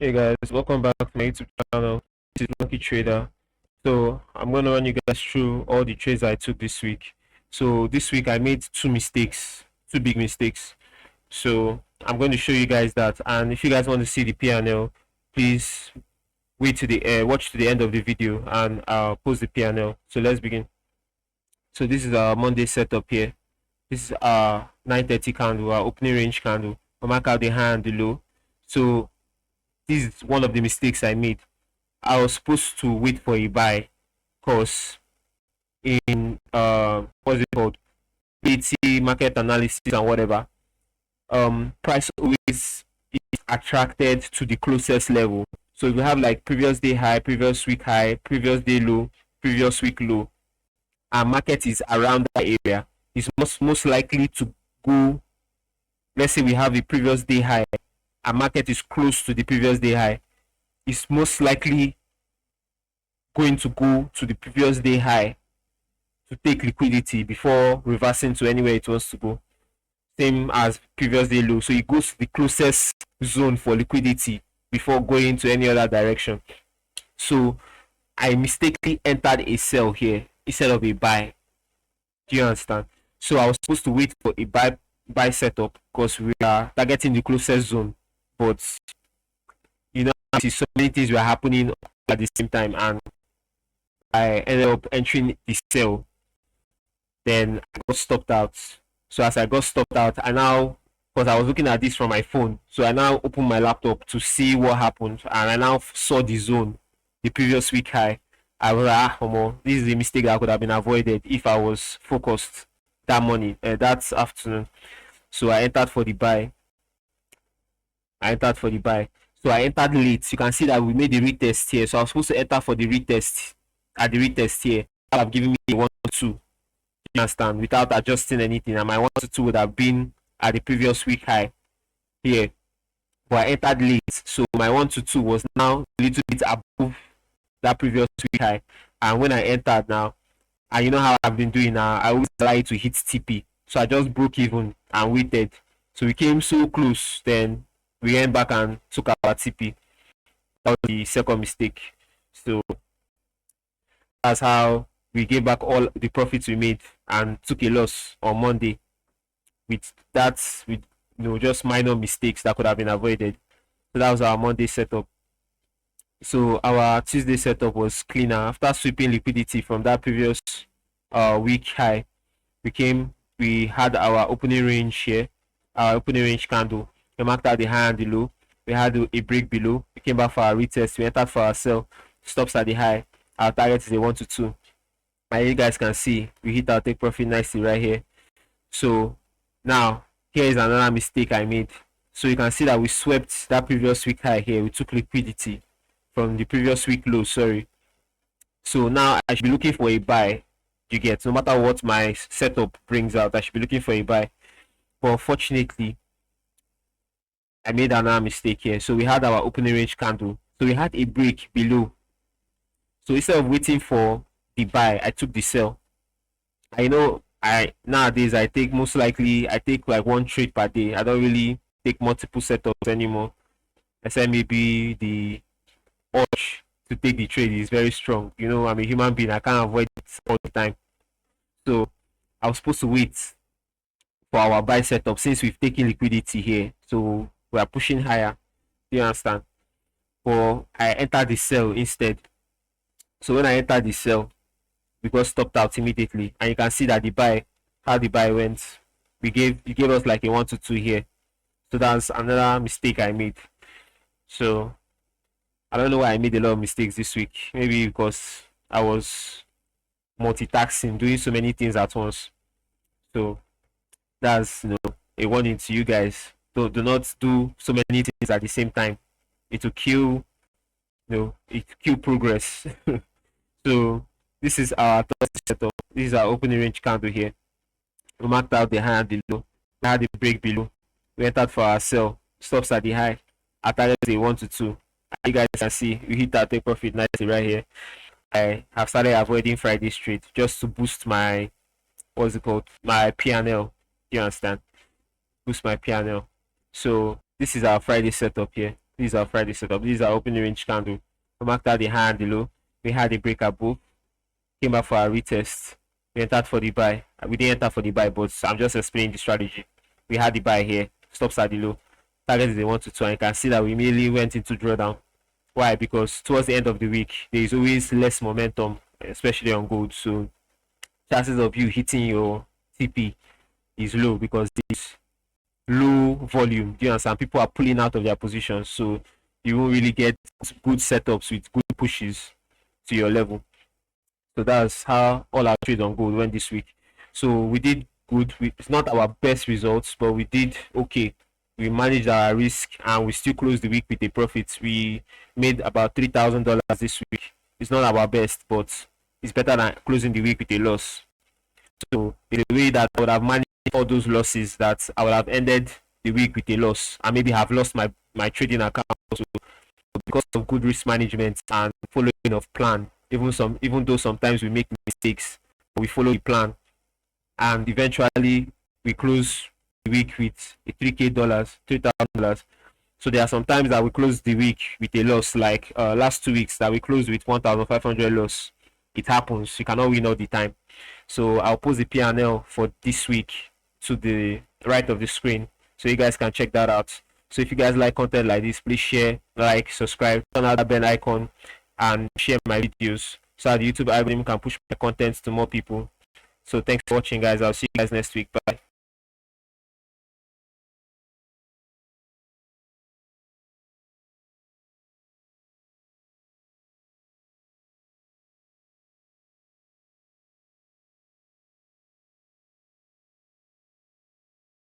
Hey guys, welcome back to my YouTube channel. This is Lanky Trader. So I'm gonna run you guys through all the trades I took this week. So this week I made two big mistakes. So I'm going to show you guys that. And if you guys want to see the P&L, please wait to the watch to the end of the video, and I'll post the P&L. So let's begin. So this is our Monday setup here. This is our 9:30 candle, our opening range candle. I'll mark out the high and the low. So this is one of the mistakes I made. I was supposed to wait for a buy, because in what's it called, PT market analysis and whatever, price always is attracted to the closest level. So if you have like previous day high, previous week high, previous day low, previous week low, and market is around that area, it's most likely to go. Let's say we have a previous day high, and market is close to the previous day high, it's most likely going to go to the previous day high to take liquidity before reversing to anywhere it wants to go. Same as previous day low. So it goes to the closest zone for liquidity before going to any other direction. So I mistakenly entered a sell here instead of a buy. Do you understand? So I was supposed to wait for a buy setup because we are targeting the closest zone. But you know, so many things were happening at the same time, and I ended up entering the sell. Then I got stopped out. So as I got stopped out, I now, because I was looking at this from my phone, so I now opened my laptop to see what happened, and I now saw the zone, the previous week high. I was like, this is a mistake that could have been avoided if I was focused that morning, that afternoon. So I entered for the buy. So I entered late. You can see that we made the retest here. So I was supposed to enter for the retest at the retest here. That have given me a 1 or 2. You understand? Without adjusting anything. And my 1 to 2 would have been at the previous week high here. But I entered late. So my 1 to 2 was now a little bit above that previous week high. And when I entered now, and you know how I've been doing now, I always like to hit TP. So I just broke even and waited. So we came so close, then we went back and took our TP. That was the second mistake. So that's how we gave back all the profits we made and took a loss on Monday. With just minor mistakes that could have been avoided. So that was our Monday setup. So our Tuesday setup was cleaner. After sweeping liquidity from that previous week high, we had our opening range here, our opening range candle. We marked out the high and the low. We had a break below. We came back for our retest. We entered for our sell. Stops at the high. Our target is a 1 to 2. And you guys can see we hit our take profit nicely right here. So now here is another mistake I made. So you can see that we swept that previous week high here. We took liquidity from the previous week low. Sorry. So now I should be looking for a buy. You get, no matter what my setup brings out, I should be looking for a buy. But unfortunately, I made another mistake here. So we had our opening range candle. So we had a break below. So instead of waiting for the buy, I took the sell. I know nowadays I take like one trade per day. I don't really take multiple setups anymore. I said maybe the urge to take the trade is very strong. You know, I'm a human being. I can't avoid it all the time. So I was supposed to wait for our buy setup since we've taken liquidity here. So we are pushing higher. Do you understand? But I entered the sell instead. So when I entered the sell, we got stopped out immediately. And you can see that how the buy went. It gave us like a 1 to 2 here. So that's another mistake I made. So I don't know why I made a lot of mistakes this week. Maybe because I was multitasking, doing so many things at once. So that's a warning to you guys. Do not do so many things at the same time. It will kill progress. So this is our Thursday setup. This is our opening range candle here. We marked out the high and the low. We had the break below. We entered for our sell. Stops at the high. Our target is a 1 to 2. You guys can see we hit our take profit nicely right here. I have started avoiding Friday trade just to boost my my P&L. You understand? Boost my P&L. So this is our Friday setup here. This is our Friday setup. This is our opening range candle. We marked out the high and the low. We had a break above. Came back for our retest. We entered for the buy. We didn't enter for the buy, but I'm just explaining the strategy. We had the buy here. Stops at the low. Target is the 1 to 2. And you can see that we immediately went into drawdown. Why? Because towards the end of the week, there is always less momentum, especially on gold. So chances of you hitting your TP is low because there's low volume. Do you understand? People are pulling out of their positions, so you won't really get good setups with good pushes to your level. So that's how all our trades on gold went this week. So we did good. It's not our best results, but we did okay. We managed our risk and we still closed the week with a profit. We made about $3,000 this week. It's not our best, but it's better than closing the week with a loss. So in a way that I would have managed all those losses, that I would have ended the week with a loss and maybe have lost my trading account also, because of good risk management and following of plan. Even though sometimes we make mistakes, we follow the plan, and eventually we close the week with a $3,000. So there are some times that we close the week with a loss, like last 2 weeks that we closed with 1,500 loss. It happens. You cannot win all the time. So I'll post the P&L for this week to the right of the screen, so you guys can check that out. So if you guys like content like this, please share, like, subscribe, turn on that bell icon, and share my videos so that the YouTube algorithm can push my content to more people. So thanks for watching, guys. I'll see you guys next week. Bye.